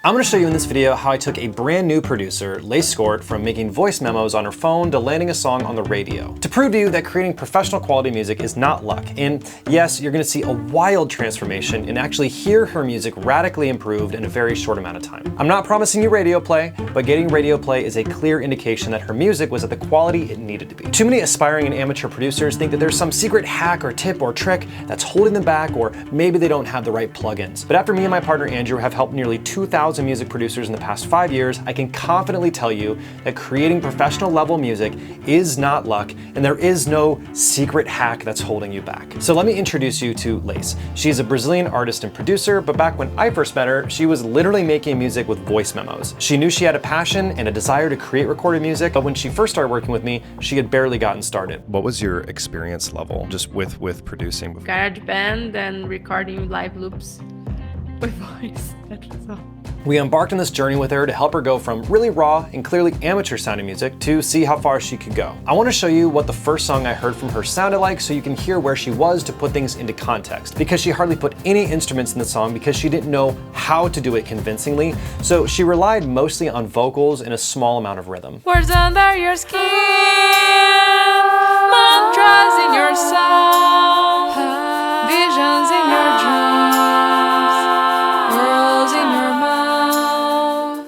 I'm going to show you in this video how I took a brand new producer, Larsen, from making voice memos on her phone to landing a song on the radio, to prove to you that creating professional quality music is not luck. And yes, you're going to see a wild transformation and actually hear her music radically improved in a very short amount of time. I'm not promising you radio play, but getting radio play is a clear indication that her music was at the quality it needed to be. Too many aspiring and amateur producers think that there's some secret hack or tip or trick that's holding them back, or maybe they don't have the right plugins. But after me and my partner Andrew have helped nearly 2,000 music producers in the past 5 years, I can confidently tell you that creating professional level music is not luck, and there is no secret hack that's holding you back. So let me introduce you to Larsen. She's a Brazilian artist and producer, but back when I first met her, she was literally making music with voice memos. She knew she had a passion and a desire to create recorded music, but when she first started working with me, she had barely gotten started. What was your experience level just with producing? GarageBand and recording live loops with voice. That was all. We embarked on this journey with her to help her go from really raw and clearly amateur sounding music to see how far she could go. I want to show you what the first song I heard from her sounded like so you can hear where she was to put things into context, because she hardly put any instruments in the song because she didn't know how to do it convincingly, so she relied mostly on vocals and a small amount of rhythm. Words under your skin, mantras in your soul, visions in your dreams, worlds in your mouth,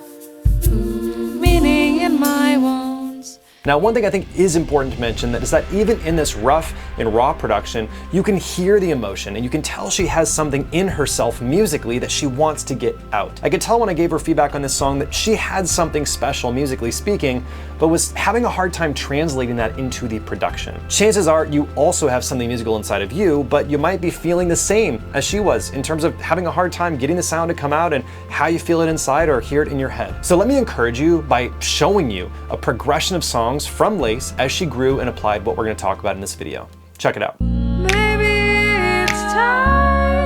meaning in my wounds. Now, one thing I think is important to mention is that even in this rough and raw production, you can hear the emotion and you can tell she has something in herself musically that she wants to get out. I could tell when I gave her feedback on this song that she had something special musically speaking, but was having a hard time translating that into the production. Chances are you also have something musical inside of you, but you might be feeling the same as she was in terms of having a hard time getting the sound to come out and how you feel it inside or hear it in your head. So let me encourage you by showing you a progression of songs from Larsen as she grew and applied what we're going to talk about in this video. Check it out. Maybe it's time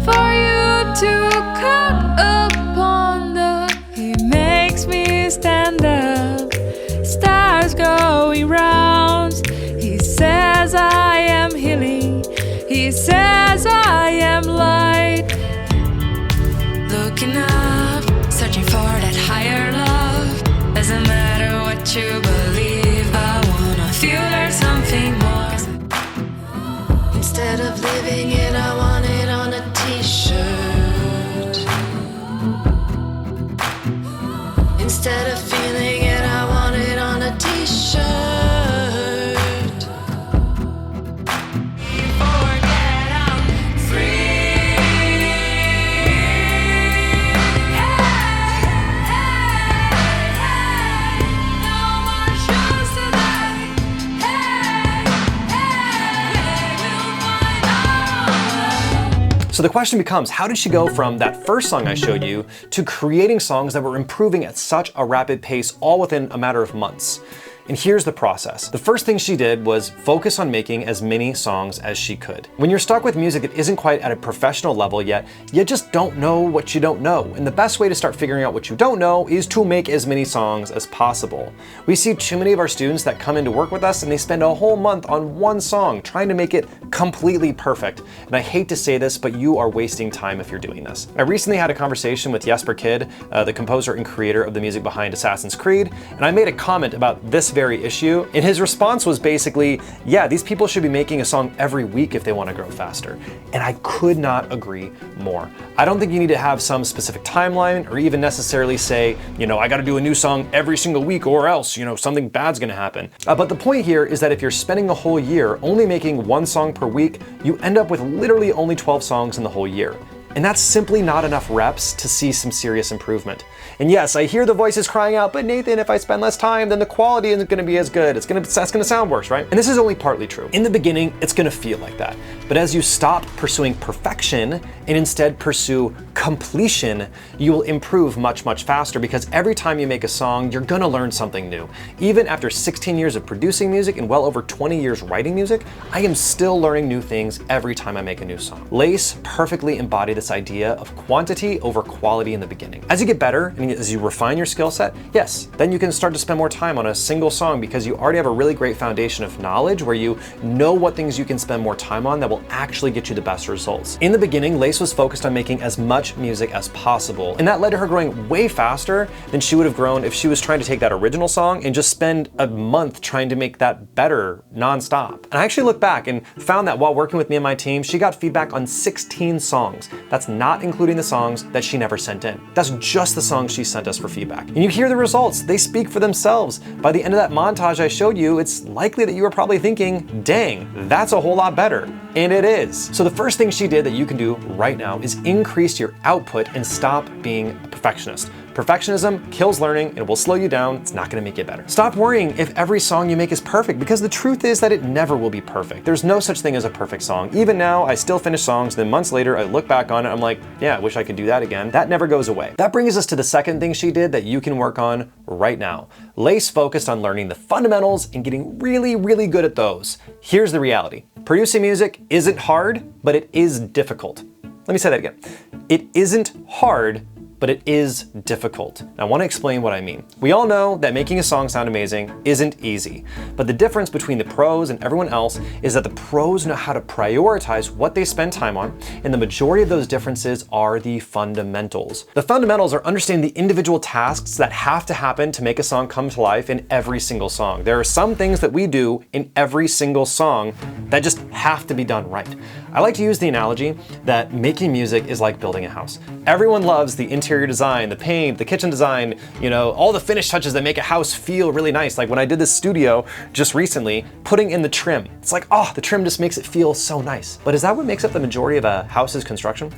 for you to cut upon the. He makes me stand up, stars going round. He says I am healing, he says I am light. Looking up, searching for that higher love. Doesn't matter what you believe, I wanna feel there's something more. Instead of living it, I want it on a t-shirt. Instead of feeling it, I want it on a t-shirt. Forget I'm free. No more shoes today. We'll find out. So the question becomes, how did she go from that first song I showed you to creating songs that were improving at such a rapid pace all within a matter of months? And here's the process. The first thing she did was focus on making as many songs as she could. When you're stuck with music that isn't quite at a professional level yet, you just don't know what you don't know. And the best way to start figuring out what you don't know is to make as many songs as possible. We see too many of our students that come in to work with us and they spend a whole month on one song trying to make it completely perfect. And I hate to say this, but you are wasting time if you're doing this. I recently had a conversation with Jesper Kyd, the composer and creator of the music behind Assassin's Creed, and I made a comment about this very issue, and his response was basically, yeah, these people should be making a song every week if they want to grow faster. And I could not agree more. I don't think you need to have some specific timeline or even necessarily say, I got to do a new song every single week or else, something bad's going to happen. But the point here is that if you're spending a whole year only making one song per week, you end up with literally only 12 songs in the whole year. And that's simply not enough reps to see some serious improvement. And yes, I hear the voices crying out, but Nathan, if I spend less time, then the quality isn't gonna be as good. That's gonna sound worse, right? And this is only partly true. In the beginning, it's gonna feel like that. But as you stop pursuing perfection and instead pursue completion, you will improve much, much faster, because every time you make a song, you're gonna learn something new. Even after 16 years of producing music and well over 20 years writing music, I am still learning new things every time I make a new song. Larsen perfectly embodied this idea of quantity over quality in the beginning. As you get better and as you refine your skill set, yes, then you can start to spend more time on a single song because you already have a really great foundation of knowledge where you know what things you can spend more time on that will actually get you the best results. In the beginning, Lace was focused on making as much music as possible, and that led to her growing way faster than she would have grown if she was trying to take that original song and just spend a month trying to make that better nonstop. And I actually looked back and found that while working with me and my team, she got feedback on 16 songs. That's not including the songs that she never sent in. That's just the songs she sent us for feedback. And you hear the results, they speak for themselves. By the end of that montage I showed you, it's likely that you were probably thinking, dang, that's a whole lot better. And it is. So the first thing she did that you can do right now is increase your output and stop being a perfectionist. Perfectionism kills learning, it will slow you down, it's not gonna make it better. Stop worrying if every song you make is perfect, because the truth is that it never will be perfect. There's no such thing as a perfect song. Even now, I still finish songs, then months later, I look back on it, I'm like, yeah, I wish I could do that again. That never goes away. That brings us to the second thing she did that you can work on right now. Lace focused on learning the fundamentals and getting really, really good at those. Here's the reality. Producing music isn't hard, but it is difficult. Let me say that again. It isn't hard, but it is difficult. Now, I want to explain what I mean. We all know that making a song sound amazing isn't easy, but the difference between the pros and everyone else is that the pros know how to prioritize what they spend time on, and the majority of those differences are the fundamentals. The fundamentals are understanding the individual tasks that have to happen to make a song come to life in every single song. There are some things that we do in every single song that just have to be done right. I like to use the analogy that making music is like building a house. Everyone loves the interior design, the paint, the kitchen design, all the finish touches that make a house feel really nice. Like when I did this studio just recently, putting in the trim. It's like, oh, the trim just makes it feel so nice. But is that what makes up the majority of a house's construction?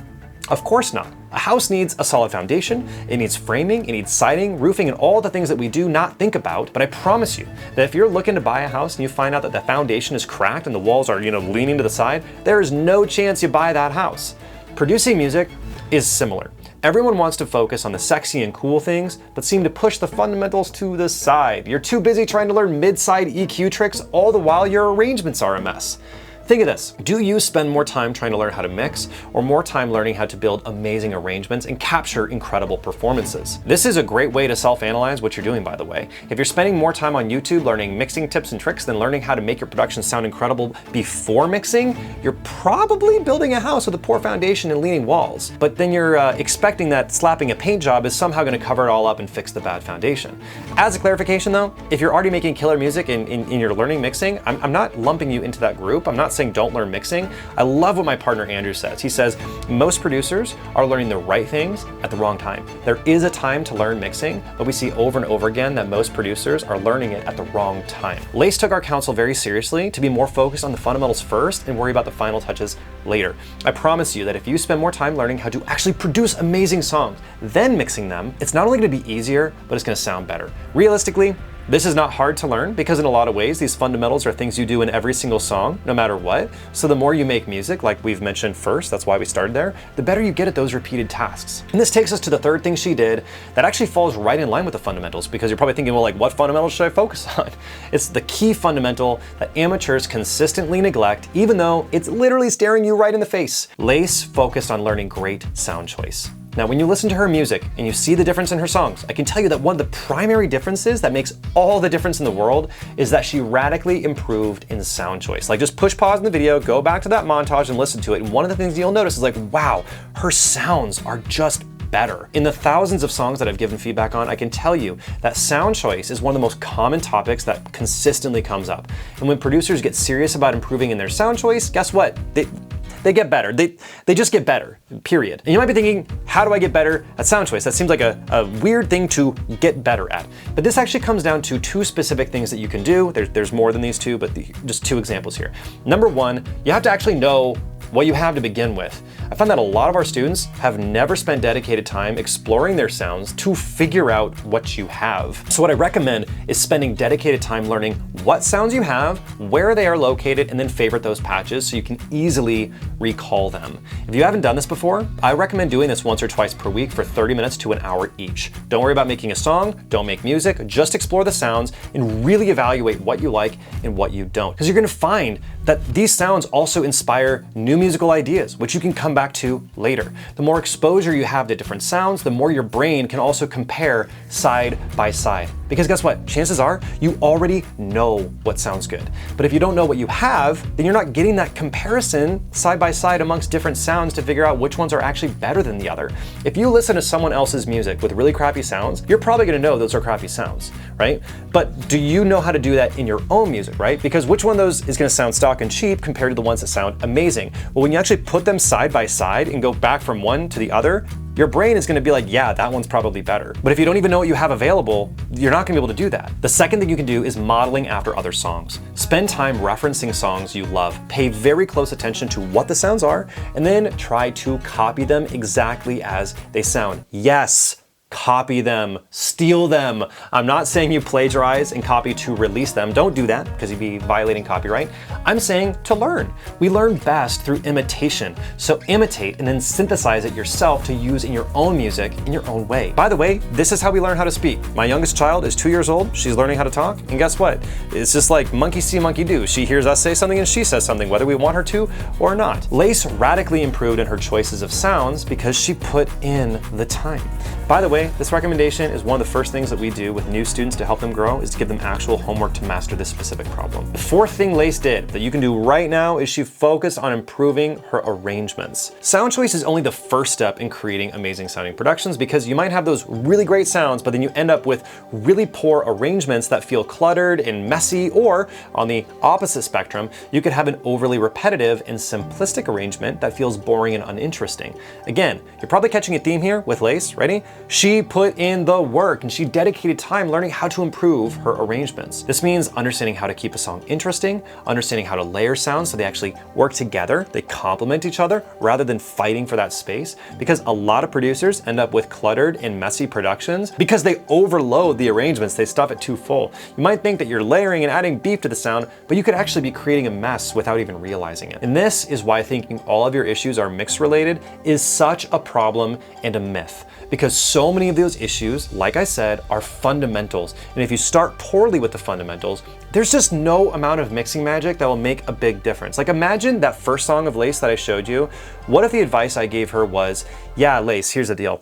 Of course not. A house needs a solid foundation, it needs framing, it needs siding, roofing, and all the things that we do not think about. But I promise you that if you're looking to buy a house and you find out that the foundation is cracked and the walls are, leaning to the side, there is no chance you buy that house. Producing music is similar. Everyone wants to focus on the sexy and cool things, but seem to push the fundamentals to the side. You're too busy trying to learn mid-side EQ tricks, all the while your arrangements are a mess. Think of this. Do you spend more time trying to learn how to mix, or more time learning how to build amazing arrangements and capture incredible performances? This is a great way to self-analyze what you're doing, by the way. If you're spending more time on YouTube learning mixing tips and tricks than learning how to make your production sound incredible before mixing, you're probably building a house with a poor foundation and leaning walls. But then you're expecting that slapping a paint job is somehow going to cover it all up and fix the bad foundation. As a clarification though, if you're already making killer music and you're learning mixing, I'm not lumping you into that group. I'm not saying don't learn mixing. I love what my partner Andrew says. He says, most producers are learning the right things at the wrong time. There is a time to learn mixing, but we see over and over again that most producers are learning it at the wrong time. Lace took our counsel very seriously to be more focused on the fundamentals first and worry about the final touches later. I promise you that if you spend more time learning how to actually produce amazing songs, then mixing them, it's not only going to be easier, but it's going to sound better. Realistically, this is not hard to learn because in a lot of ways, these fundamentals are things you do in every single song, no matter what. So the more you make music, like we've mentioned first, that's why we started there, the better you get at those repeated tasks. And this takes us to the third thing she did that actually falls right in line with the fundamentals, because you're probably thinking, well, like what fundamentals should I focus on? It's the key fundamental that amateurs consistently neglect, even though it's literally staring you right in the face. Lace focused on learning great sound choice. Now, when you listen to her music and you see the difference in her songs, I can tell you that one of the primary differences that makes all the difference in the world is that she radically improved in sound choice. Like just push pause in the video, go back to that montage and listen to it. And one of the things you'll notice is like, wow, her sounds are just better. In the thousands of songs that I've given feedback on, I can tell you that sound choice is one of the most common topics that consistently comes up. And when producers get serious about improving in their sound choice, guess what? They get better. They just get better, period. And you might be thinking, how do I get better at sound choice? That seems like a weird thing to get better at. But this actually comes down to two specific things that you can do. There's more than these two, but just two examples here. Number one, you have to actually know what you have to begin with. I found that a lot of our students have never spent dedicated time exploring their sounds to figure out what you have. So what I recommend is spending dedicated time learning what sounds you have, where they are located, and then favorite those patches so you can easily recall them. If you haven't done this before, I recommend doing this once or twice per week for 30 minutes to an hour each. Don't worry about making a song, don't make music, just explore the sounds and really evaluate what you like and what you don't. Because you're gonna find that these sounds also inspire new musical ideas, which you can come back to later. The more exposure you have to different sounds, the more your brain can also compare side by side. Because guess what? Chances are you already know what sounds good. But if you don't know what you have, then you're not getting that comparison side by side amongst different sounds to figure out which ones are actually better than the other. If you listen to someone else's music with really crappy sounds, you're probably gonna know those are crappy sounds, right? But do you know how to do that in your own music, right? Because which one of those is gonna sound stock and cheap compared to the ones that sound amazing? Well, when you actually put them side by side and go back from one to the other, your brain is gonna be like, yeah, that one's probably better. But if you don't even know what you have available, you're not gonna be able to do that. The second thing you can do is modeling after other songs. Spend time referencing songs you love. Pay very close attention to what the sounds are, and then try to copy them exactly as they sound. Yes, copy them, steal them. I'm not saying you plagiarize and copy to release them. Don't do that because you'd be violating copyright. I'm saying to learn. We learn best through imitation. So imitate and then synthesize it yourself to use in your own music in your own way. By the way, this is how we learn how to speak. My youngest child is 2 years old. She's learning how to talk. And guess what? It's just like monkey see, monkey do. She hears us say something and she says something, whether we want her to or not. Lace radically improved in her choices of sounds because she put in the time. By the way, this recommendation is one of the first things that we do with new students to help them grow, is to give them actual homework to master this specific problem. The fourth thing Lace did that you can do right now is she focused on improving her arrangements. Sound choice is only the first step in creating amazing sounding productions, because you might have those really great sounds, but then you end up with really poor arrangements that feel cluttered and messy, or on the opposite spectrum, you could have an overly repetitive and simplistic arrangement that feels boring and uninteresting. Again, you're probably catching a theme here with Lace. Ready? She put in the work and she dedicated time learning how to improve her arrangements. This means understanding how to keep a song interesting, understanding how to layer sounds so they actually work together, they complement each other rather than fighting for that space, because a lot of producers end up with cluttered and messy productions because they overload the arrangements, they stuff it too full. You might think that you're layering and adding beef to the sound, but you could actually be creating a mess without even realizing it. And this is why thinking all of your issues are mix related is such a problem and a myth, because so many of those issues, like I said, are fundamentals. And if you start poorly with the fundamentals, there's just no amount of mixing magic that will make a big difference. Like imagine that first song of Lace that I showed you. What if the advice I gave her was, yeah, Lace, here's the deal.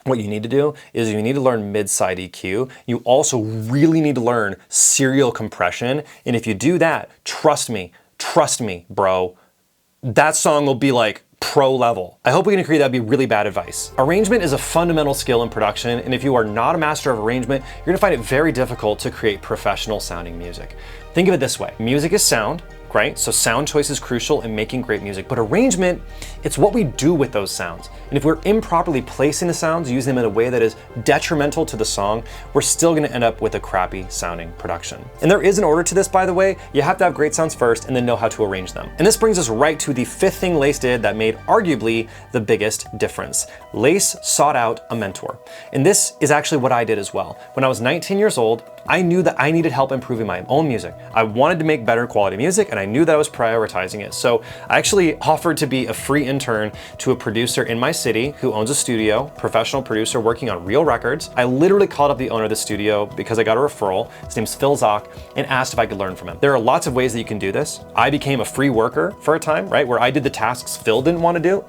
What you need to do is you need to learn mid-side EQ. You also really need to learn serial compression. And if you do that, trust me, bro, that song will be like pro level. I hope we can agree that'd be really bad advice. Arrangement is a fundamental skill in production, and if you are not a master of arrangement, you're gonna find it very difficult to create professional sounding music. Think of it this way. Music is sound, right? So sound choice is crucial in making great music, but arrangement, it's what we do with those sounds. And if we're improperly placing the sounds, using them in a way that is detrimental to the song, we're still gonna end up with a crappy sounding production. And there is an order to this, by the way. You have to have great sounds first and then know how to arrange them. And this brings us right to the fifth thing Lace did that made arguably the biggest difference. Lace sought out a mentor. And this is actually what I did as well. When I was 19 years old, I knew that I needed help improving my own music. I wanted to make better quality music, and I knew that I was prioritizing it. So I actually offered to be a free intern to a producer in my city who owns a studio, professional producer working on real records. I literally called up the owner of the studio because I got a referral. His name's Phil Zock, and asked if I could learn from him. There are lots of ways that you can do this. I became a free worker for a time, right? Where I did the tasks Phil didn't want to do.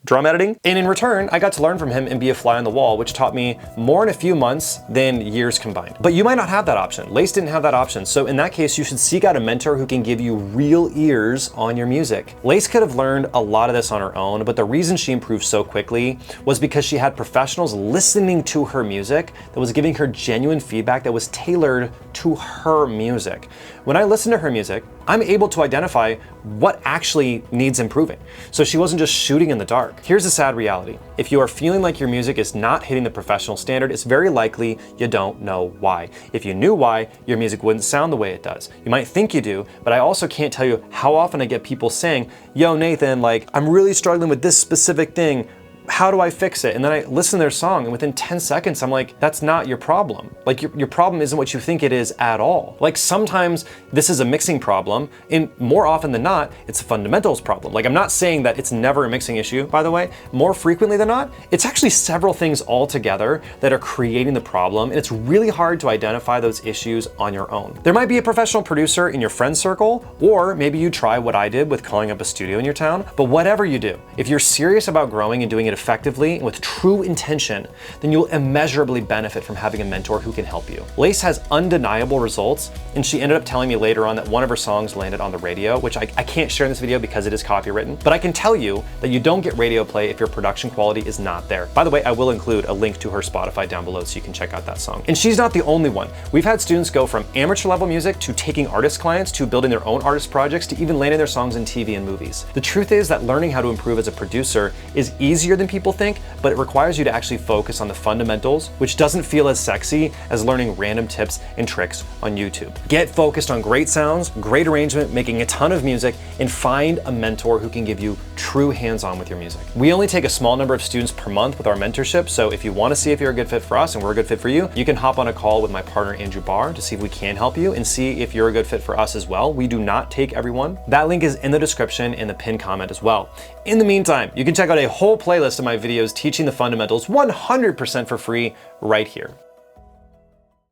Drum editing. And in return, I got to learn from him and be a fly on the wall, which taught me more in a few months than years combined. But you might not have that option. Lace didn't have that option. So in that case, you should seek out a mentor who can give you real ears on your music. Lace could have learned a lot of this on her own, but the reason she improved so quickly was because she had professionals listening to her music that was giving her genuine feedback that was tailored to her music. When I listen to her music, I'm able to identify what actually needs improving. So she wasn't just shooting in the dark. Here's the sad reality. If you are feeling like your music is not hitting the professional standard, it's very likely you don't know why. If you knew why, your music wouldn't sound the way it does. You might think you do, but I also can't tell you how often I get people saying, yo, Nathan, like, I'm really struggling with this specific thing. how do I fix it? And then I listen to their song, and within 10 seconds, I'm like, that's not your problem. Like, your problem isn't what you think it is at all. Like, sometimes this is a mixing problem, and more often than not, it's a fundamentals problem. Like, I'm not saying that it's never a mixing issue, by the way. More frequently than not, it's actually several things all together that are creating the problem, and it's really hard to identify those issues on your own. There might be a professional producer in your friend circle, or maybe you try what I did with calling up a studio in your town, but whatever you do, if you're serious about growing and doing it effectively and with true intention, then you'll immeasurably benefit from having a mentor who can help you. Lace has undeniable results, and she ended up telling me later on that one of her songs landed on the radio, which I can't share in this video because it is copywritten, but I can tell you that you don't get radio play if your production quality is not there. By the way, I will include a link to her Spotify down below so you can check out that song. And she's not the only one. We've had students go from amateur level music to taking artist clients to building their own artist projects to even landing their songs in TV and movies. The truth is that learning how to improve as a producer is easier than people think, but it requires you to actually focus on the fundamentals, which doesn't feel as sexy as learning random tips and tricks on YouTube. Get focused on great sounds, great arrangement, making a ton of music, and find a mentor who can give you true hands-on with your music. We only take a small number of students per month with our mentorship, so if you want to see if you're a good fit for us and we're a good fit for you, you can hop on a call with my partner Andrew Barr to see if we can help you and see if you're a good fit for us as well. We do not take everyone. That link is in the description and the pinned comment as well. In the meantime, you can check out a whole playlist of my videos teaching the fundamentals 100% for free right here.